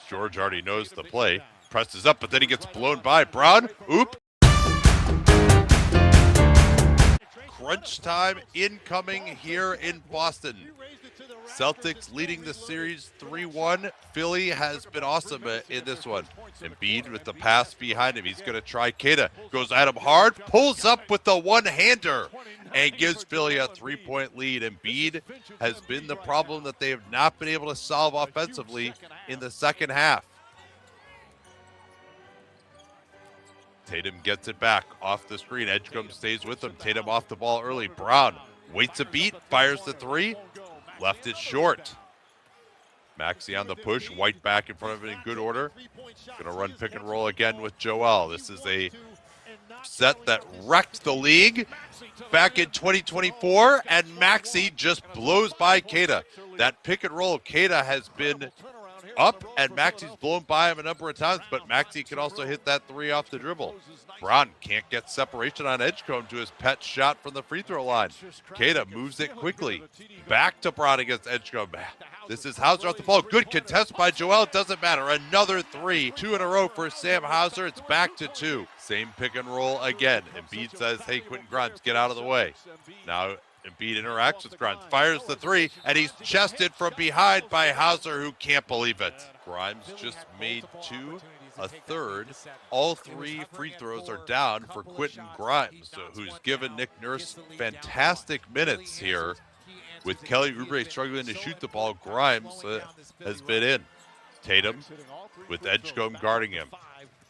George already knows the play. Presses up, but then he gets blown by. Brown, oop. Crunch time incoming here in Boston. Celtics leading the series 3-1. Philly has been awesome in this one. Embiid with the pass behind him. He's going to try Keita. Goes at him hard. Pulls up with the one-hander and gives Philly a 3-point lead. Embiid has been the problem that they have not been able to solve offensively in the second half. Tatum gets it back off the screen. Edgecombe stays with him. Tatum off the ball early. Brown waits a beat, fires the three. Left it short. Maxey on the push. White back in front of it in good order. Going to run pick and roll again with Joel. This is a set that wrecked the league back in 2024, and Maxey just blows by Keita. That pick and roll, Keita has been up, and Maxey's blown by him a number of times, but Maxey can also hit that three off the dribble. Brown can't get separation on Edgecombe to his pet shot from the free throw line. Keita moves it quickly. Back to Brown against Edgecombe. This is Hauser off the ball. Good contest by Joel. It doesn't matter. Another three. 2 in a row for Sam Hauser. It's back to 2. Same pick and roll again. Embiid says, hey, Quentin Grimes, get out of the way. Now Embiid interacts with Grimes, fires the three, and he's chested from behind by Hauser, who can't believe it. Grimes just made 2, a third. All 3 free throws are down for Quentin Grimes, who's given Nick Nurse fantastic minutes here. With Kelly Oubre struggling to shoot the ball, Grimes has been in. Tatum with Edgecombe guarding him.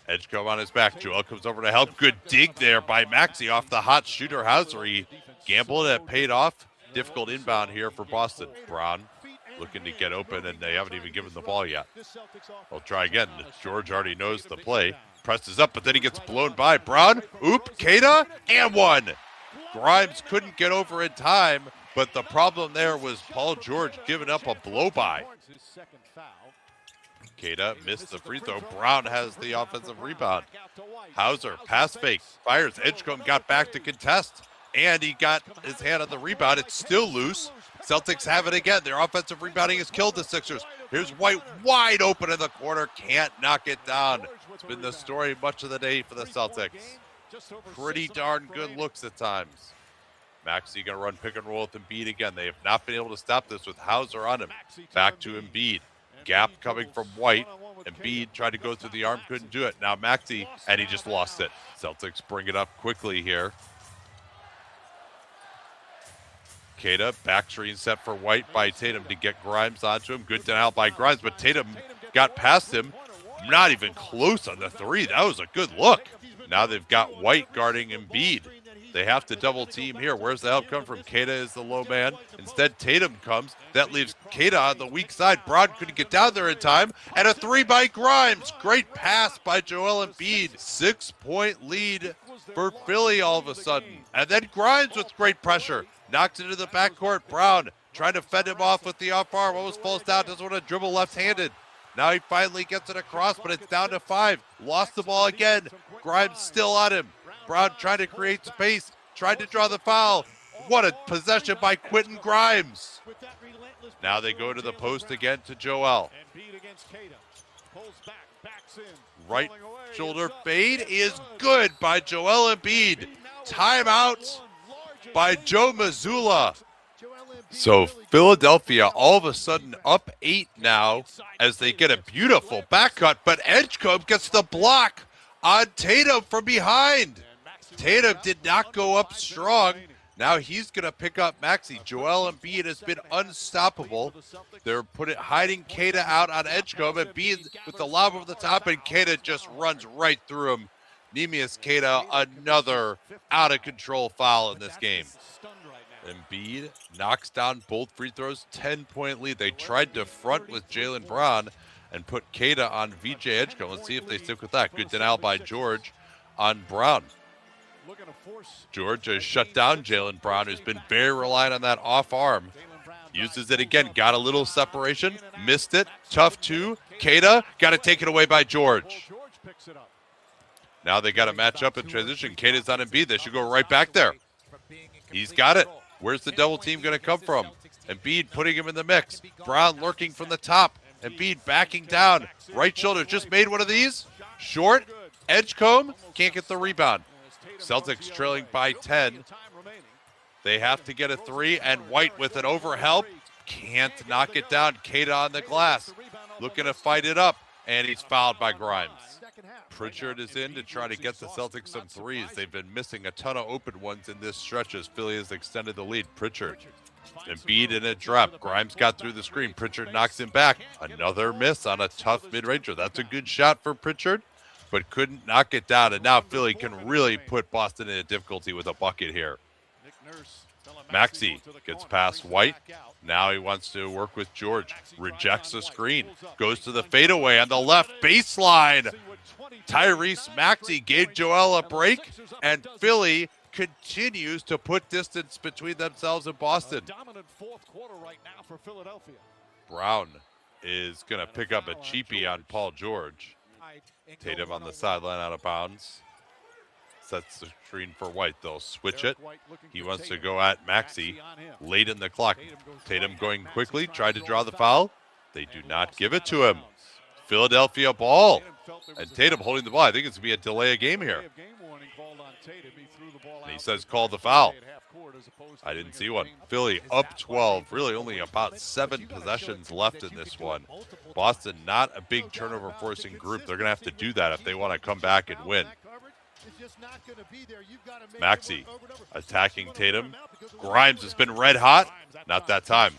Edgecombe on his back. Joel comes over to help. Good dig there by Maxey off the hot shooter Hauser. He gambled, it paid off. Difficult inbound here for Boston. Brown looking to get open, and they haven't even given the ball yet. They'll try again. George already knows the play. Presses up, but then he gets blown by. Brown, oop, Keita, and one. Grimes couldn't get over in time, but the problem there was Paul George giving up a blow-by. Keita missed the free throw. Brown has the offensive rebound. Hauser, pass fake, fires. Edgecombe got back to contest, and he got his hand on the rebound. It's still loose. Celtics have it again. Their offensive rebounding has killed the Sixers. Here's White wide open in the corner. Can't knock it down. It's been the story much of the day for the Celtics. Pretty darn good looks at times. Maxey going to run pick and roll with Embiid again. They have not been able to stop this with Hauser on him. Back to Embiid. Gap coming from White. Embiid tried to go through the arm, couldn't do it. Now Maxey, and he just lost it. Celtics bring it up quickly here. Keita, back screen set for White by Tatum to get Grimes onto him. Good denial by Grimes, but Tatum got past him. Not even close on the three. That was a good look. Now they've got White guarding Embiid. They have to double team here. Where's the help come from? Keita is the low man. Instead, Tatum comes. That leaves Keita on the weak side. Brown couldn't get down there in time. And a three by Grimes. Great pass by Joel Embiid. 6-point lead for Philly all of a sudden. And then Grimes with great pressure. Knocks it into the backcourt. Brown trying to fend him off with the off arm. Almost falls down. Doesn't want to dribble left-handed. Now he finally gets it across, but it's down to 5. Lost the ball again. Grimes still on him. Brown trying to create space. Tried to draw the foul. What a possession by Quentin Grimes. Now they go to the post again to Joel. Right shoulder fade is good by Joel Embiid. Timeout by Joe Mazzulla. So Philadelphia all of a sudden up 8 now as they get a beautiful back cut, but Edgecombe gets the block on Tatum from behind. Tatum did not go up strong. Now he's going to pick up Maxey. Joel Embiid has been unstoppable. They're hiding Keita out on Edgecombe. Embiid with the lob over the top, and Keita just runs right through him. Neemias Queta, another out-of-control foul in this game. Embiid knocks down both free throws, 10-point lead. They tried to front with Jaylen Brown and put Keita on VJ Edgecombe. Let's see if they stick with that. Good denial by George on Brown. George has shut down Jaylen Brown, who's been very reliant on that off arm. Uses it again, got a little separation, missed it. Tough two. Keita got it taken away by George. Now they got to match up in transition. Keita's on Embiid. They should go right back there. He's got it. Where's the double team going to come from? Embiid putting him in the mix. Brown lurking from the top. Embiid backing down. Right shoulder just made one of these. Short. Edgecombe. Can't get the rebound. Celtics trailing by 10. They have to get a three, and White with an overhelp. Can't knock it down. Queta on the glass. Looking to fight it up, and he's fouled by Grimes. Pritchard is in to try to get the Celtics some threes. They've been missing a ton of open ones in this stretch as Philly has extended the lead. Pritchard. Embiid in a drop. Grimes got through the screen. Pritchard knocks him back. Another miss on a tough mid-ranger. That's a good shot for Pritchard, but couldn't knock it down. And now Philly can really put Boston in a difficulty with a bucket here. Maxey gets past White. Now he wants to work with George. Rejects the screen. Goes to the fadeaway on the left baseline. Tyrese Maxey gave Joel a break, and Philly continues to put distance between themselves and Boston. Brown is going to pick up a cheapie on Paul George. Tatum on the sideline out of bounds. Sets the screen for White. They'll switch it. He wants to go at Maxey late in the clock. Tatum going quickly, tried to draw the foul. They do not give it to him. Philadelphia ball. And Tatum holding the ball. I think it's going to be a delay of game here. And he says call the foul. I didn't see one. Philly up 12. Really only about 7 possessions left in this one. Boston not a big turnover forcing group. They're going to have to do that if they want to come back and win. Maxey attacking Tatum. Grimes has been red hot. Not that time.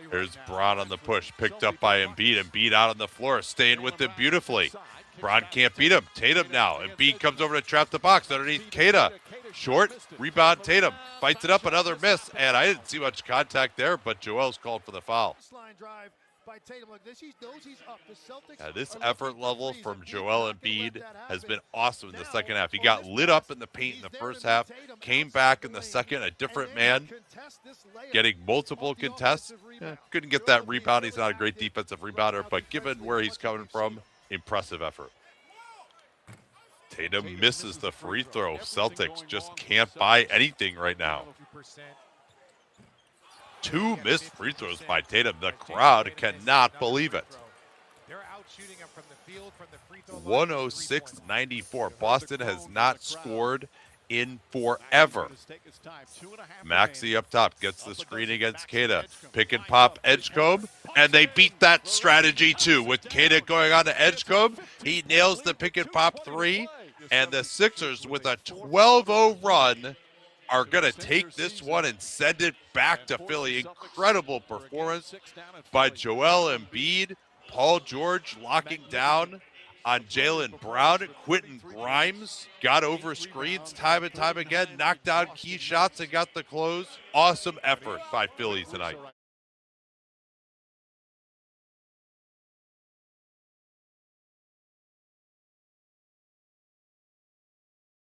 Here's Brown on the push. Picked up by Embiid. Embiid out on the floor. Staying with him beautifully. Brown can't beat him. Tatum now. Embiid comes over to trap the box underneath Queta. Short. Rebound Tatum. Fights it up. Another miss. And I didn't see much contact there, but Joel's called for the foul. This effort level from Joel Embiid has been awesome in the second half. He got lit up in the paint in the first half, came back in the second, a different man, getting multiple contests. Couldn't get that rebound. He's not a great defensive rebounder, but given where he's coming from, impressive effort. Tatum misses the free throw. Celtics just can't buy anything right now. 2 missed free throws by Tatum. The crowd cannot believe it. 106-94. Boston has not scored in forever. Maxey up top gets the screen against Queta. Pick and pop Edgecombe, and they beat that strategy too. With Queta going on to Edgecombe, he nails the pick and pop 3, and the Sixers with a 12-0 run are going to take this one and send it back to Philly. Incredible performance by Joel Embiid. Paul George locking down on Jaylen Brown. Quentin Grimes got over screens time and time again, knocked down key shots and got the close. Awesome effort by Philly tonight.